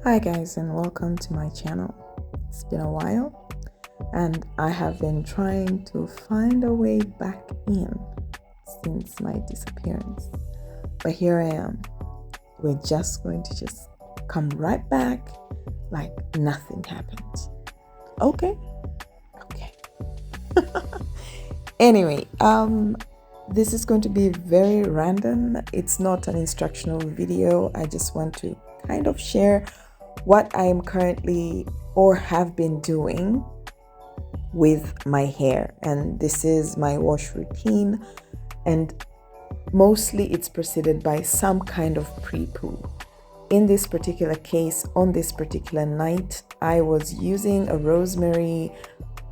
Hi guys, and welcome to my channel. It's been a while and I have been trying to find a way back in since my disappearance. But here I am. We're just going to come right back like nothing happened. Okay? Okay. Anyway, this is going to be very random. It's not an instructional video. I just want to kind of share what I am currently or have been doing with my hair. And this is my wash routine, and mostly it's preceded by some kind of pre-poo. In this particular case, on this particular night, I was using a rosemary,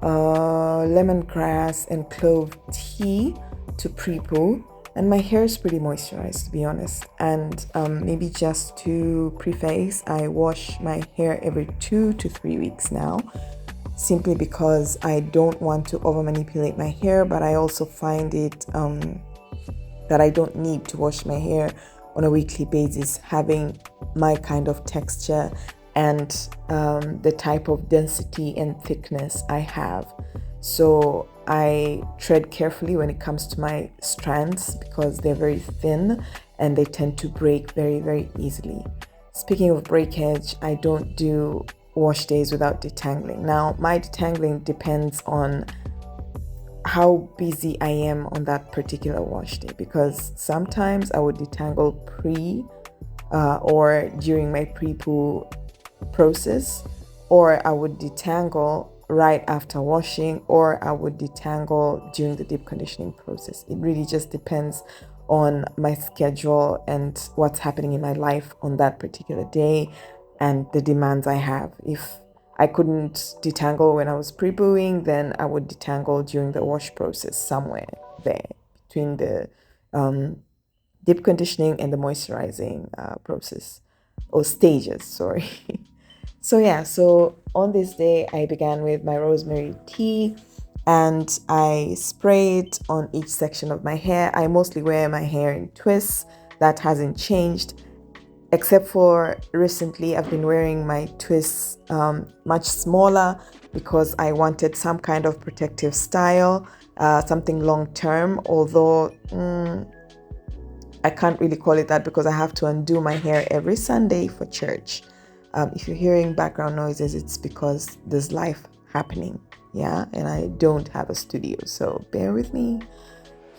lemongrass and clove tea to pre-poo, and my hair is pretty moisturized, to be honest. And maybe just to preface, I wash my hair every 2 to 3 weeks now, simply because I don't want to over manipulate my hair, but I also find it that I don't need to wash my hair on a weekly basis, having my kind of texture and the type of density and thickness I have. So I tread carefully when it comes to my strands because they're very thin and they tend to break very, very easily. Speaking of breakage, I don't do wash days without detangling. Now, my detangling depends on how busy I am on that particular wash day, because sometimes I would detangle or during my pre-poo process, or I would detangle right after washing, or I would detangle during the deep conditioning process. It really just depends on my schedule and what's happening in my life on that particular day and the demands I have. If I couldn't detangle when I was pre-pooing, then I would detangle during the wash process, somewhere there between the deep conditioning and the moisturizing process or stages, sorry. So on this day, I began with my rosemary tea and I sprayed on each section of my hair. I mostly wear my hair in twists. That hasn't changed, except for recently I've been wearing my twists much smaller because I wanted some kind of protective style, something long term, although I can't really call it that because I have to undo my hair every Sunday for church. If you're hearing background noises, it's because there's life happening, yeah, and I don't have a studio, so bear with me.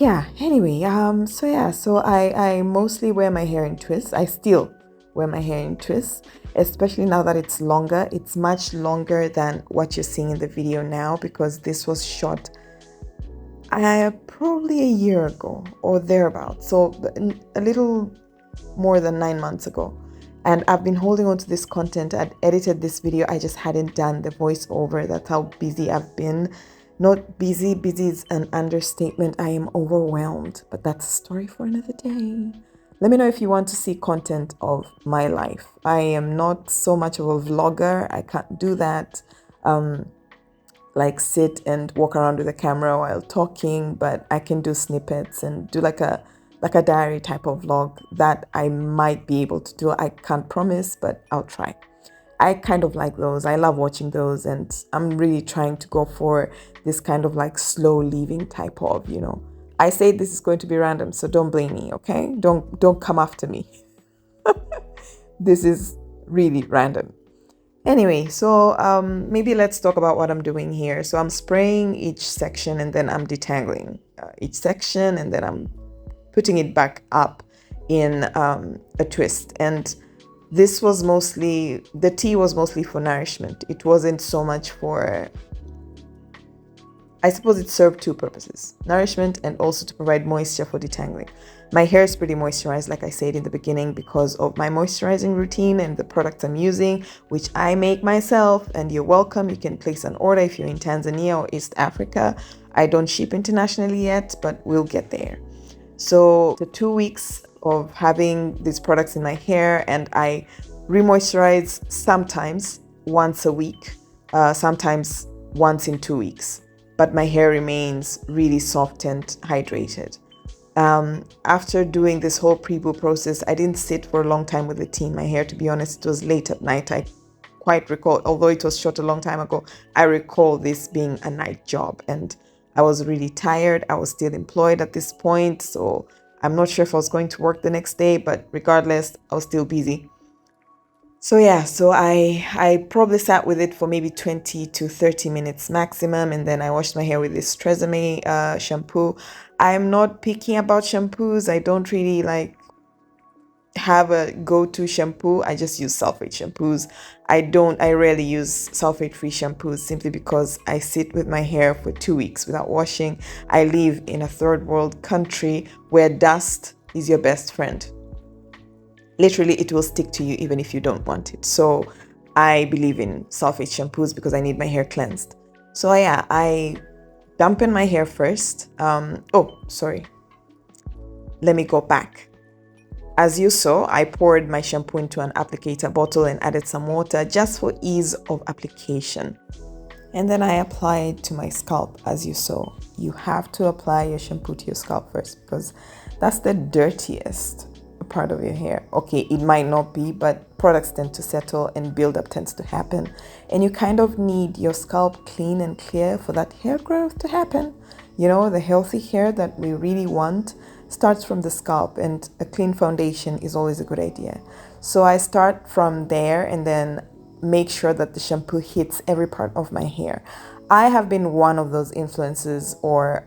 Anyway, so I mostly wear my hair in twists. I still wear my hair in twists, especially now that it's longer. It's much longer than what you're seeing in the video now because this was shot probably a year ago or thereabouts, so a little more than 9 months ago. And I've been holding on to this content. I'd edited this video, I just hadn't done the voiceover. That's how busy I've been. Not busy is an understatement. I am overwhelmed, but that's a story for another day. Let me know if you want to see content of my life. I am not so much of a vlogger. I can't do that. Like sit and walk around with a camera while talking, but I can do snippets and do like a diary type of vlog that I might be able to do. I can't promise, but I'll try. I kind of like those. I love watching those, and I'm really trying to go for this kind of like slow living type of, I say this is going to be random, so don't blame me, okay? Don't come after me. This is really random. Anyway, so maybe let's talk about what I'm doing here. So I'm spraying each section and then I'm detangling each section, and then I'm putting it back up in a twist. And this was mostly, the tea was mostly for nourishment. It wasn't so much for, I suppose it served two purposes: nourishment and also to provide moisture for detangling. My hair is pretty moisturized, like I said in the beginning, because of my moisturizing routine and the products I'm using, which I make myself. And you're welcome. You can place an order if you're in Tanzania or East Africa. I don't ship internationally yet, but we'll get there. So the 2 weeks of having these products in my hair, and I remoisturize sometimes once a week, sometimes once in 2 weeks, but my hair remains really soft and hydrated. After doing this whole pre-boo process, I didn't sit for a long time with it in my hair. To be honest, it was late at night. I quite recall, although it was shot a long time ago, I recall this being a night job, and I was really tired. I was still employed at this point, so I'm not sure if I was going to work the next day, but regardless, I was still busy. So yeah, so I probably sat with it for maybe 20 to 30 minutes maximum, and then I washed my hair with this Tresemme shampoo. I'm not picky about shampoos. I don't really like have a go-to shampoo. I just use sulfate shampoos. I rarely use sulfate-free shampoos simply because I sit with my hair for 2 weeks without washing. I live in a third world country where dust is your best friend. Literally, it will stick to you even if you don't want it. So I believe in sulfate shampoos because I need my hair cleansed. So yeah, I dampen my hair first. Sorry. Let me go back. As you saw, I poured my shampoo into an applicator bottle and added some water just for ease of application. And then I apply it to my scalp. As you saw, you have to apply your shampoo to your scalp first because that's the dirtiest part of your hair. Okay, it might not be, but products tend to settle and buildup tends to happen. And you kind of need your scalp clean and clear for that hair growth to happen. You know, the healthy hair that we really want starts from the scalp, and a clean foundation is always a good idea. So I start from there and then make sure that the shampoo hits every part of my hair. I have been one of those influencers or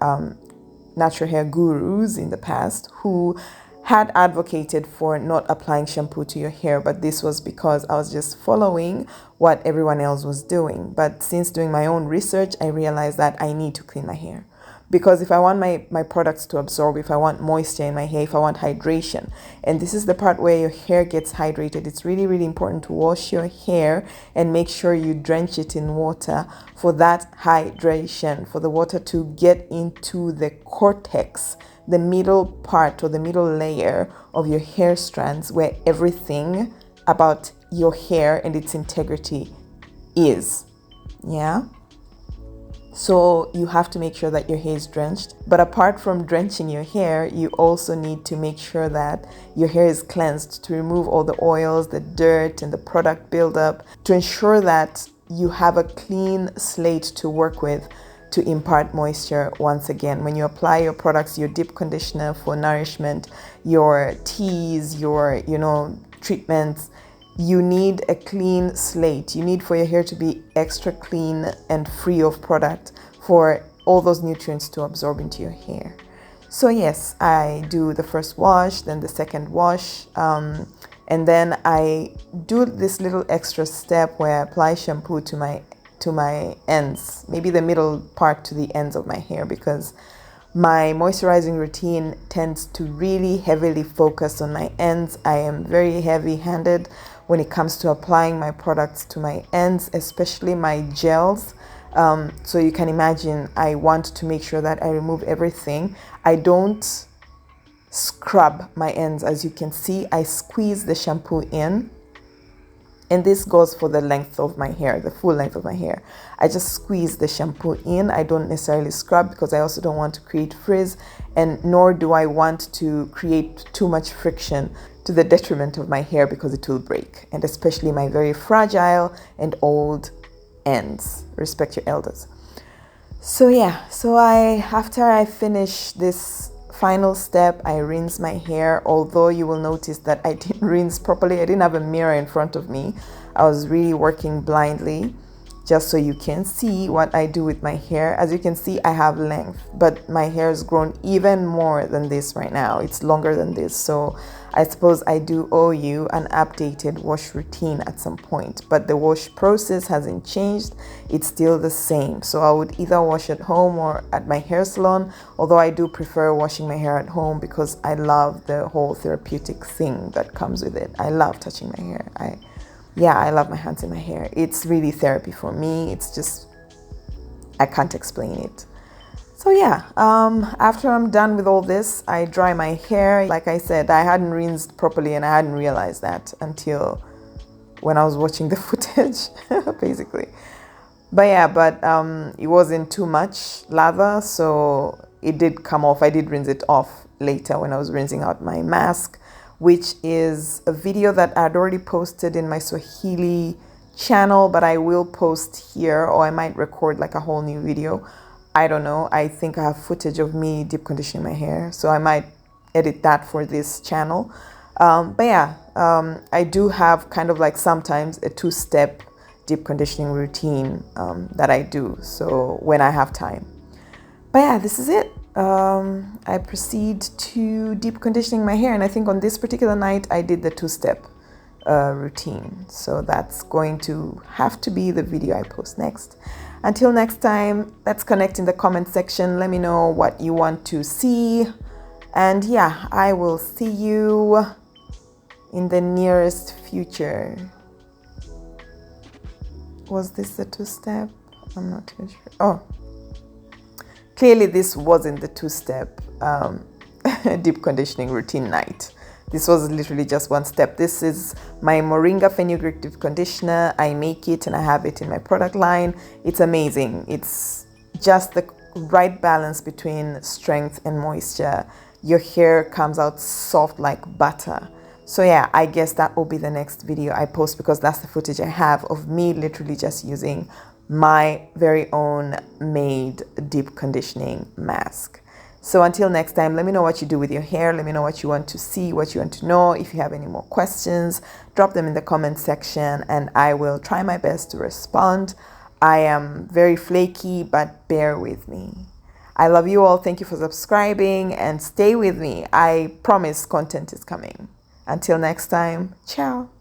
natural hair gurus in the past who had advocated for not applying shampoo to your hair, but this was because I was just following what everyone else was doing. But since doing my own research, I realized that I need to clean my hair. Because if I want my products to absorb, if I want moisture in my hair, if I want hydration, and this is the part where your hair gets hydrated, it's really, really important to wash your hair and make sure you drench it in water for that hydration, for the water to get into the cortex, the middle part or the middle layer of your hair strands where everything about your hair and its integrity is. Yeah? So you have to make sure that your hair is drenched. But apart from drenching your hair, you also need to make sure that your hair is cleansed to remove all the oils, the dirt, and the product buildup to ensure that you have a clean slate to work with to impart moisture once again. When you apply your products, your deep conditioner for nourishment, your teas, your, treatments, you need a clean slate. You need for your hair to be extra clean and free of product for all those nutrients to absorb into your hair. So yes, I do the first wash, then the second wash, and then I do this little extra step where I apply shampoo to my ends, maybe the middle part to the ends of my hair, because my moisturizing routine tends to really heavily focus on my ends. I am very heavy-handed when it comes to applying my products to my ends, especially my gels. So you can imagine I want to make sure that I remove everything. I don't scrub my ends. As you can see, I squeeze the shampoo in. And this goes for the length of my hair, the full length of my hair. I just squeeze the shampoo in. I don't necessarily scrub because I also don't want to create frizz, and nor do I want to create too much friction to the detriment of my hair because it will break, and especially my very fragile and old ends. Respect your elders. So yeah, after I finish this final step, I rinse my hair, although you will notice that I didn't rinse properly. I didn't have a mirror in front of me. I was really working blindly just so you can see what I do with my hair. As you can see, I have length, but my hair has grown even more than this right now. It's longer than this. So I suppose I do owe you an updated wash routine at some point, but the wash process hasn't changed. It's still the same. So I would either wash at home or at my hair salon, although I do prefer washing my hair at home because I love the whole therapeutic thing that comes with it. I love touching my hair. I love my hands in my hair. It's really therapy for me. It's just, I can't explain it. So yeah, after I'm done with all this, I dry my hair. Like I said, I hadn't rinsed properly and I hadn't realized that until when I was watching the footage, basically. But it wasn't too much lather, so it did come off. I did rinse it off later when I was rinsing out my mask, which is a video that I'd already posted in my Swahili channel, but I will post here, or I might record like a whole new video. I don't know. I think I have footage of me deep conditioning my hair, so I might edit that for this channel. But yeah, I do have kind of like sometimes a two-step deep conditioning routine that I do, so when I have time. But yeah, this is it. I proceed to deep conditioning my hair, and I think on this particular night I did the two-step routine, so that's going to have to be the video I post next. Until next time, let's connect in the comment section. Let me know what you want to see, and yeah, I will see you in the nearest future. Was this the two-step? I'm not too sure. Oh, clearly this wasn't the two-step deep conditioning routine night. This was literally just one step. This is my Moringa Fenugreek deep conditioner. I make it and I have it in my product line. It's amazing. It's just the right balance between strength and moisture. Your hair comes out soft like butter. So yeah, I guess that will be the next video I post, because that's the footage I have of me literally just using my very own made deep conditioning mask. So until next time, let me know what you do with your hair. Let me know what you want to see, what you want to know. If you have any more questions, drop them in the comment section and I will try my best to respond. I am very flaky, but bear with me. I love you all. Thank you for subscribing and stay with me. I promise content is coming. Until next time, ciao.